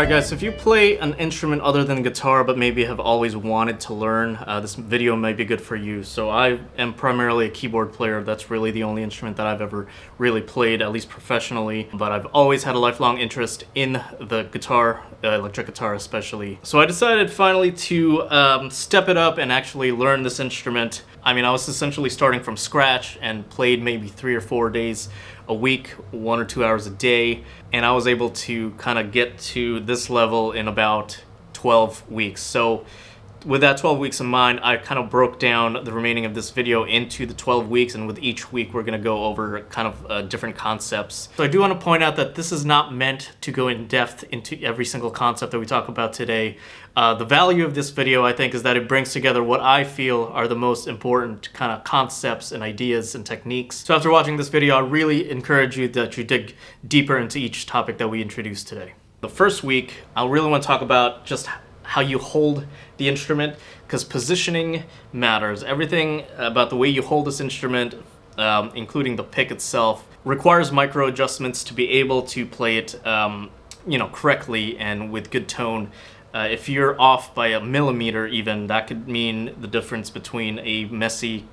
Alright guys, so if you play an instrument other than guitar but maybe have always wanted to learn, this video may be good for you. So I am primarily a keyboard player. That's really the only instrument that I've ever really played, at least professionally. But I've always had a lifelong interest in the guitar, electric guitar especially. So I decided finally to step it up and actually learn this instrument. I mean, I was essentially starting from scratch and played maybe 3 or 4 days a week, 1 or 2 hours a day, and I was able to kind of get to this level in about 12 weeks. So with that 12 weeks in mind, I kind of broke down the remaining of this video into the 12 weeks, and with each week we're going to go over kind of different concepts. So I do want to point out that this is not meant to go in depth into every single concept that we talk about today. The value of this video, I think, is that it brings together what I feel are the most important kind of concepts and ideas and techniques. So after watching this video, I really encourage you that you dig deeper into each topic that we introduced today. The first week, I really want to talk about just how you hold the instrument, because positioning matters. Everything about the way you hold this instrument, including the pick itself, requires micro adjustments to be able to play it correctly and with good tone. If you're off by a millimeter even, that could mean the difference between a messy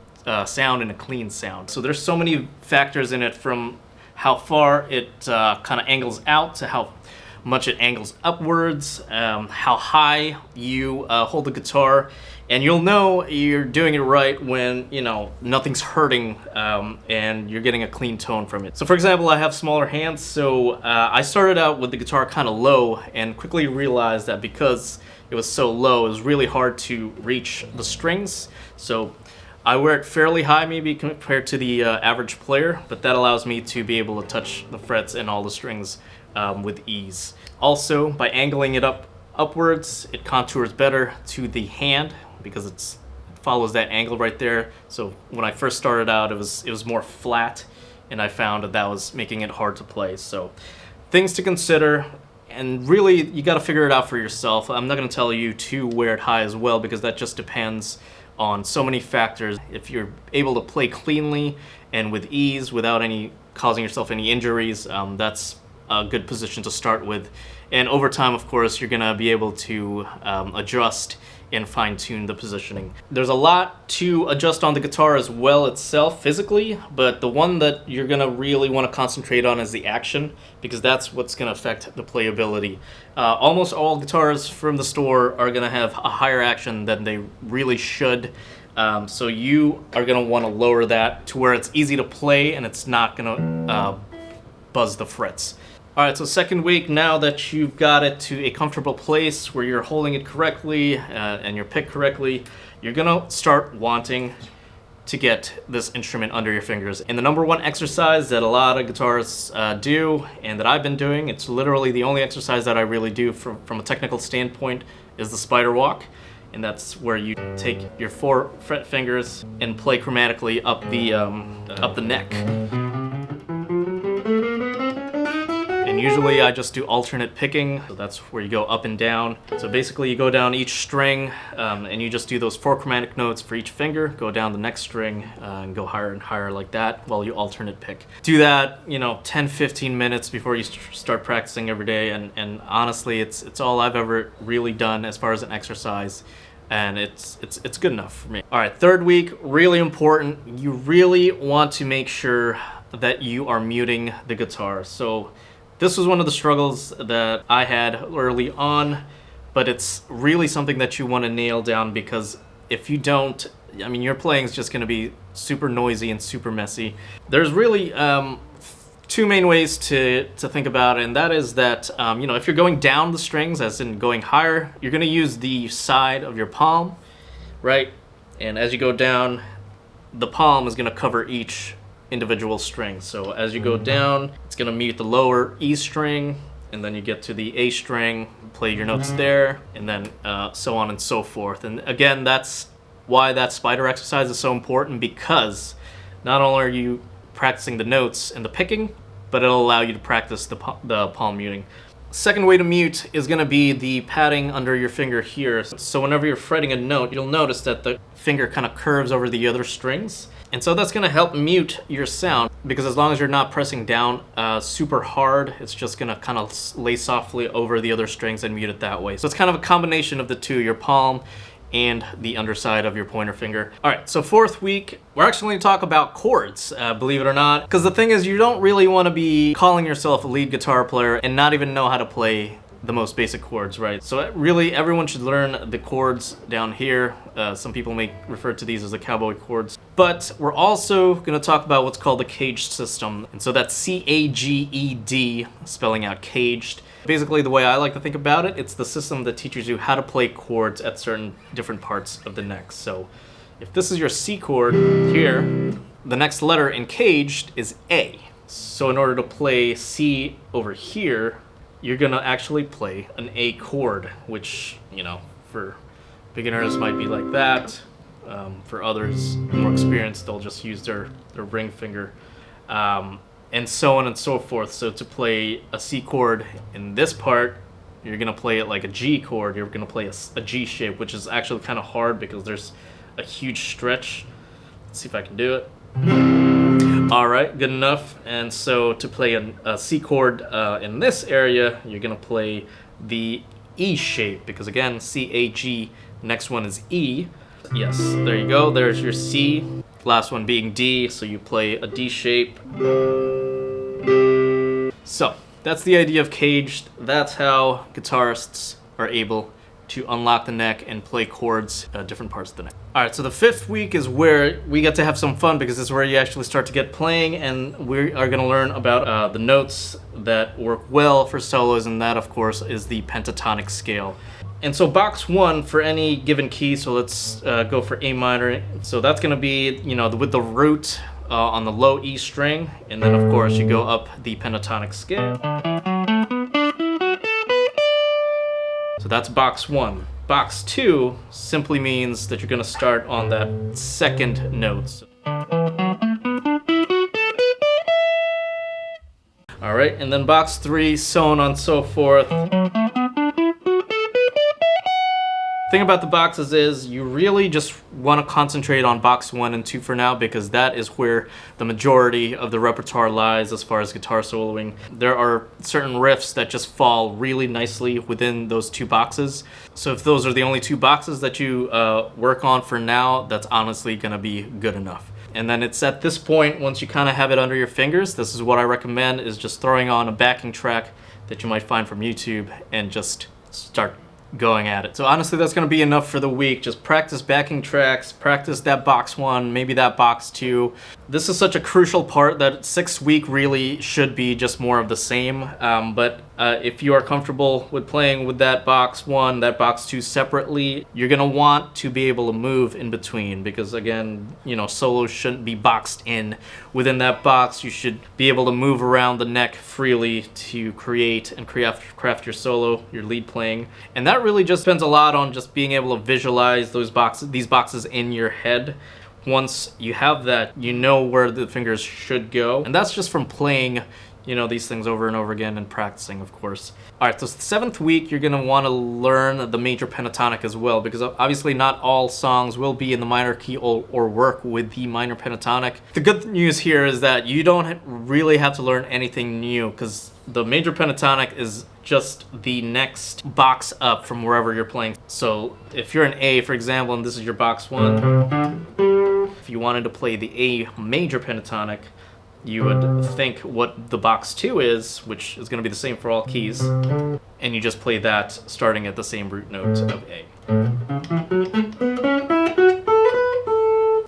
sound and a clean sound. So there's so many factors in it, from how far it kind of angles out to how much it angles upwards, how high you hold the guitar, and you'll know you're doing it right when, nothing's hurting and you're getting a clean tone from it. So for example, I have smaller hands, so I started out with the guitar kind of low and quickly realized that because it was so low, it was really hard to reach the strings. So I wear it fairly high, maybe compared to the average player, but that allows me to be able to touch the frets and all the strings with ease. Also, by angling it upwards, it contours better to the hand because it follows that angle right there. So when I first started out, it was more flat, and I found that was making it hard to play. So things to consider, and really you got to figure it out for yourself. I'm not going to tell you to wear it high as well, because that just depends on so many factors. If you're able to play cleanly and with ease without causing yourself any injuries, that's a good position to start with. And over time, of course, you're gonna be able to adjust and fine-tune the positioning. There's a lot to adjust on the guitar as well itself physically, but the one that you're gonna really want to concentrate on is the action, because that's what's gonna affect the playability. Almost all guitars from the store are gonna have a higher action than they really should. So you are gonna want to lower that to where it's easy to play and it's not gonna buzz the frets. Alright, so second week, now that you've got it to a comfortable place where you're holding it correctly and you're picked correctly, you're gonna start wanting to get this instrument under your fingers. And the number one exercise that a lot of guitarists do, and that I've been doing, it's literally the only exercise that I really do from a technical standpoint, is the spider walk. And that's where you take your 4 fret fingers and play chromatically up the neck. And usually I just do alternate picking, so that's where you go up and down. So basically you go down each string and you just do those 4 chromatic notes for each finger, go down the next string and go higher and higher like that while you alternate pick. Do that, 10-15 minutes before you start practicing every day, and honestly it's all I've ever really done as far as an exercise, and it's good enough for me. Alright, third week, really important. You really want to make sure that you are muting the guitar. So this was one of the struggles that I had early on, but it's really something that you want to nail down, because if you don't, your playing is just going to be super noisy and super messy. There's really 2 main ways to think about it, and that is that if you're going down the strings, as in going higher, you're going to use the side of your palm, right? And as you go down, the palm is going to cover each individual string. So as you go down, it's going to mute the lower E string, and then you get to the A string, play your notes there, and then so on and so forth. And again, that's why that spider exercise is so important, because not only are you practicing the notes and the picking, but it'll allow you to practice the palm muting. Second way to mute is going to be the padding under your finger here. So whenever you're fretting a note, you'll notice that the finger kind of curves over the other strings. And so that's going to help mute your sound, because as long as you're not pressing down super hard, it's just going to kind of lay softly over the other strings and mute it that way. So it's kind of a combination of the two, your palm and the underside of your pointer finger. All right, so 4th week, we're actually going to talk about chords, believe it or not. Because the thing is, you don't really want to be calling yourself a lead guitar player and not even know how to play the most basic chords, right? So really, everyone should learn the chords down here. Some people may refer to these as the cowboy chords. But we're also going to talk about what's called the caged system. And so that's C-A-G-E-D, spelling out caged. Basically, the way I like to think about it, it's the system that teaches you how to play chords at certain different parts of the neck. So if this is your C chord here, the next letter in caged is A. So in order to play C over here, you're gonna actually play an A chord, which, you know, for beginners might be like that. For others more experienced, they'll just use their ring finger, and so on and so forth. So to play a C chord in this part, you're gonna play it like a G chord. You're gonna play a G shape, which is actually kind of hard because there's a huge stretch. Let's see if I can do it. All right, good enough. And so to play a C chord in this area, you're gonna play the E shape, because again, C-A-G, next one is E. Yes, there you go, there's your C. Last one being D, so you play a D shape. So that's the idea of caged. That's how guitarists are able to unlock the neck and play chords at different parts of the neck. All right, so the 5th week is where we get to have some fun, because this is where you actually start to get playing, and we are gonna learn about the notes that work well for solos, and that, of course, is the pentatonic scale. And so box 1 for any given key, so let's go for A minor. So that's gonna be, you know, with the root on the low E string, and then of course you go up the pentatonic scale. So that's box 1. Box 2 simply means that you're gonna start on that second note. All right, and then box 3, so on and so forth. Thing about the boxes is you really just want to concentrate on box 1 and 2 for now, because that is where the majority of the repertoire lies as far as guitar soloing. There are certain riffs that just fall really nicely within those 2 boxes. So if those are the only 2 boxes that you work on for now, that's honestly going to be good enough. And then it's at this point, once you kind of have it under your fingers, this is what I recommend, is just throwing on a backing track that you might find from YouTube and just start going at it. So honestly, that's going to be enough for the week. Just practice backing tracks, practice that box 1, maybe that box 2. This is such a crucial part that 6th week really should be just more of the same. But if you are comfortable with playing with that box 1, that box 2 separately, you're going to want to be able to move in between, because again, you know, solos shouldn't be boxed in within that box. You should be able to move around the neck freely to create and craft your solo, your lead playing. And that really just depends a lot on just being able to visualize these boxes in your head. Once you have that, you know where the fingers should go. And that's just from playing, you know, these things over and over again and practicing, of course. All right, so the 7th week, you're gonna wanna learn the major pentatonic as well, because obviously not all songs will be in the minor key or work with the minor pentatonic. The good news here is that you don't really have to learn anything new, because the major pentatonic is just the next box up from wherever you're playing. So if you're an A, for example, and this is your box 1, if you wanted to play the A major pentatonic, you would think what the box 2 is, which is going to be the same for all keys, and you just play that starting at the same root note of A.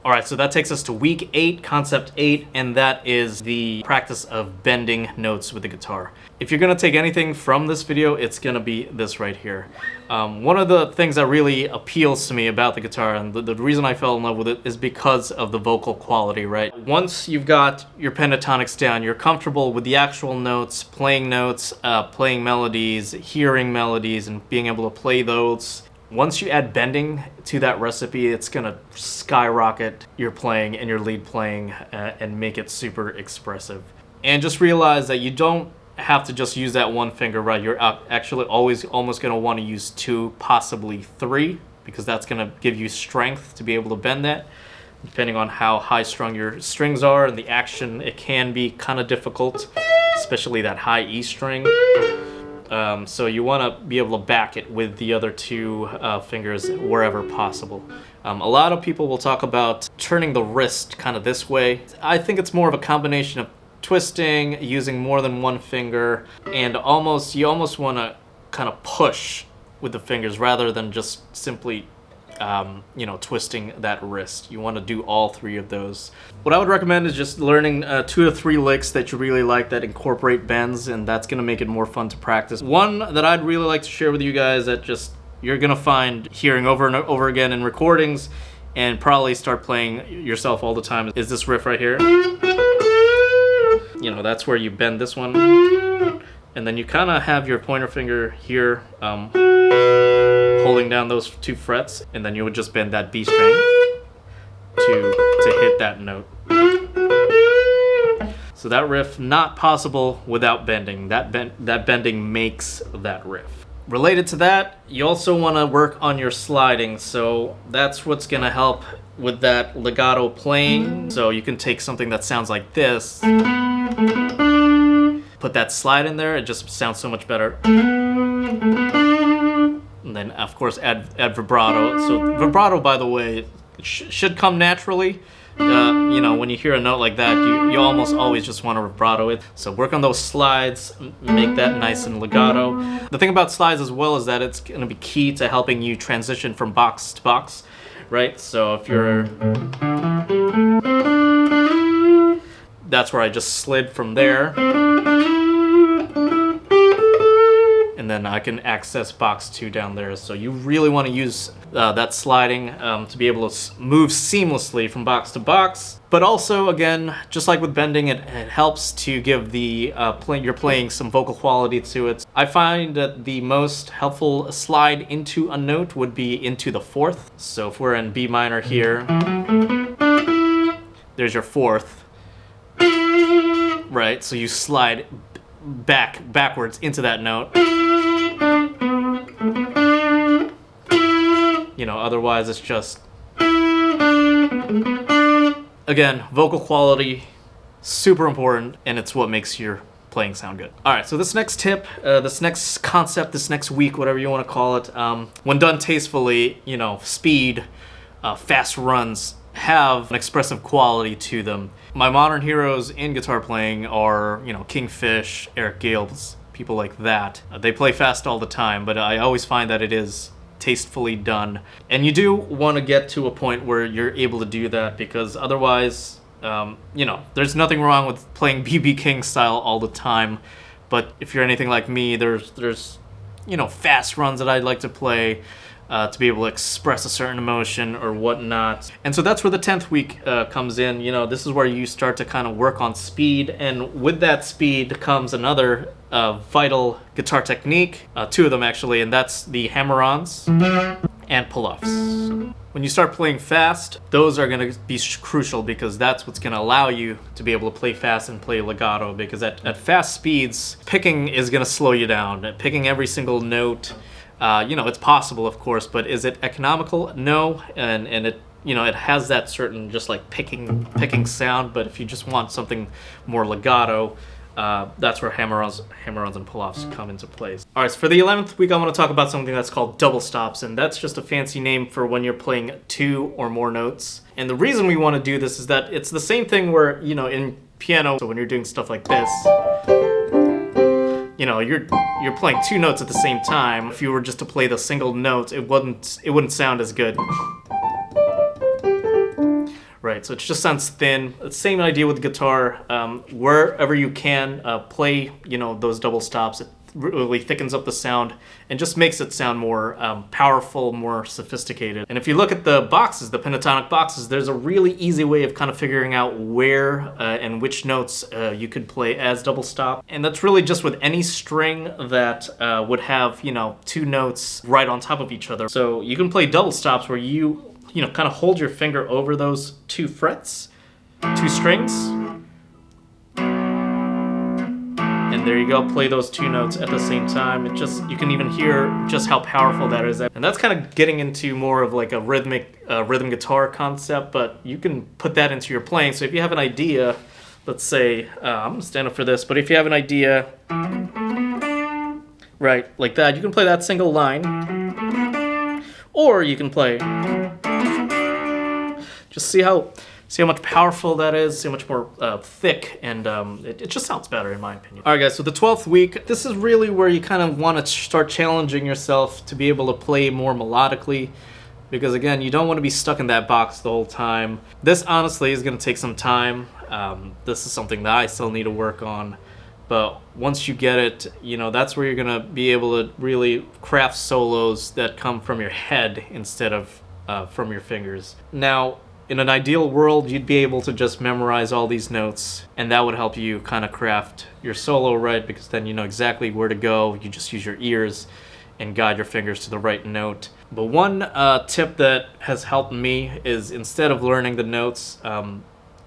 Alright, so that takes us to week 8, concept 8, and that is the practice of bending notes with the guitar. If you're going to take anything from this video, it's going to be this right here. One of the things that really appeals to me about the guitar, and the reason I fell in love with it, is because of the vocal quality, right? Once you've got your pentatonics down, you're comfortable with the actual notes, playing melodies, hearing melodies, and being able to play those. Once you add bending to that recipe, it's gonna skyrocket your playing and your lead playing and make it super expressive. And just realize that you don't have to just use that one finger, right? You're actually always almost gonna wanna use 2, possibly 3, because that's gonna give you strength to be able to bend that. Depending on how high strung your strings are and the action, it can be kind of difficult, especially that high E string. So you want to be able to back it with the other two fingers wherever possible. A lot of people will talk about turning the wrist kind of this way. I think it's more of a combination of twisting, using more than one finger, and you almost want to kind of push with the fingers rather than just simply twisting that wrist. You want to do all three of those. What I would recommend is just learning 2 to 3 licks that you really like that incorporate bends, and that's going to make it more fun to practice. One that I'd really like to share with you guys that just you're going to find hearing over and over again in recordings and probably start playing yourself all the time is this riff right here. That's where you bend this one, and then you kind of have your pointer finger here holding down those 2 frets, and then you would just bend that B string to hit that note. So that riff, not possible without bending. That bending makes that riff. Related to that, you also want to work on your sliding, so that's what's going to help with that legato playing. So you can take something that sounds like this, put that slide in there, it just sounds so much better. And then, of course, add vibrato. So vibrato, by the way, should come naturally. When you hear a note like that, you almost always just want to vibrato it. So work on those slides, make that nice and legato. The thing about slides as well is that it's going to be key to helping you transition from box to box, right? So if you're... That's where I just slid from there. And then I can access box 2 down there. So you really want to use that sliding to be able to move seamlessly from box to box. But also, again, just like with bending, it helps to give the you're playing some vocal quality to it. I find that the most helpful slide into a note would be into the 4th. So if we're in B minor here, there's your 4th, right? So you slide backwards into that note. Otherwise it's just... Again, vocal quality, super important, and it's what makes your playing sound good. Alright, so this next tip, this next concept, this next week, whatever you want to call it, when done tastefully, speed, fast runs have an expressive quality to them. My modern heroes in guitar playing are, Kingfish, Eric Gales, people like that. They play fast all the time, but I always find that it is tastefully done. And you do want to get to a point where you're able to do that, because otherwise, there's nothing wrong with playing BB King style all the time. But if you're anything like me, there's fast runs that I'd like to play to be able to express a certain emotion or whatnot. And so that's where the 10th week comes in. This is where you start to kind of work on speed, and with that speed comes another vital guitar technique, 2 of them actually, and that's the hammer-ons and pull-offs. When you start playing fast, those are going to be crucial, because that's what's going to allow you to be able to play fast and play legato, because at fast speeds, picking is going to slow you down. Picking every single note, it's possible, of course, but is it economical? No, and it it has that certain just like picking sound. But if you just want something more legato, that's where hammer-ons and pull-offs come into place. All right, so for the 11th week, I want to talk about something that's called double stops, and that's just a fancy name for when you're playing 2 or more notes. And the reason we want to do this is that it's the same thing where in piano, so when you're doing stuff like this, you're playing 2 notes at the same time. If you were just to play the single note, it wouldn't sound as good. Right, so it just sounds thin. Same idea with guitar. Wherever you can, play those double stops. It really thickens up the sound and just makes it sound more powerful, more sophisticated. And if you look at the boxes, the pentatonic boxes, there's a really easy way of kind of figuring out where and which notes you could play as double stop. And that's really just with any string that would have 2 notes right on top of each other. So you can play double stops where you kind of hold your finger over those 2 frets, 2 strings, and And there you go, play those two notes at the same time. It just, you can even hear just how powerful that is. And that's kind of getting into more of like a rhythm guitar concept, but you can put that into your playing. So if you have an idea, let's say, I'm gonna stand up for this, but if you have an idea, right, like that, you can play that single line, or you can play, just see how much powerful that is, see how much more thick, and it just sounds better in my opinion. All right guys, so the 12th week, this is really where you kind of want to start challenging yourself to be able to play more melodically, because again, you don't want to be stuck in that box the whole time. This honestly is going to take some time. This is something that I still need to work on, but once you get it, you know, that's where you're going to be able to really craft solos that come from your head instead of from your fingers. Now, in an ideal world, you'd be able to just memorize all these notes, and that would help you kind of craft your solo right, because then you know exactly where to go. You just use your ears and guide your fingers to the right note. But one tip that has helped me is, instead of learning the notes,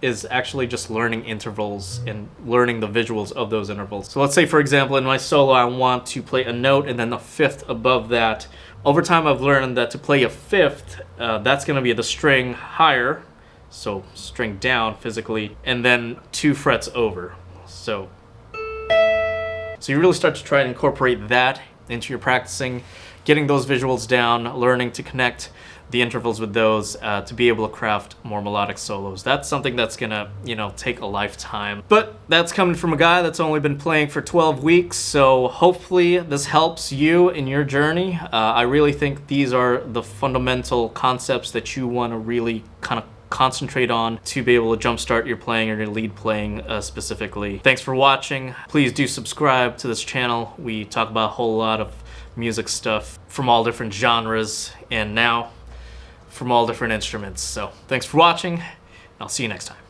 is actually just learning intervals and learning the visuals of those intervals. So let's say, for example, in my solo, I want to play a note and then the fifth above that. Over time, I've learned that to play a fifth, that's going to be the string higher, so string down physically, and then 2 frets over. So you really start to try and incorporate that into your practicing, getting those visuals down, learning to connect the intervals with those to be able to craft more melodic solos. That's something that's gonna, you know, take a lifetime. But that's coming from a guy that's only been playing for 12 weeks, so hopefully this helps you in your journey. I really think these are the fundamental concepts that you want to really kind of concentrate on to be able to jumpstart your playing or your lead playing specifically. Thanks for watching. Please do subscribe to this channel. We talk about a whole lot of music stuff from all different genres, and now from all different instruments. So thanks for watching, and I'll see you next time.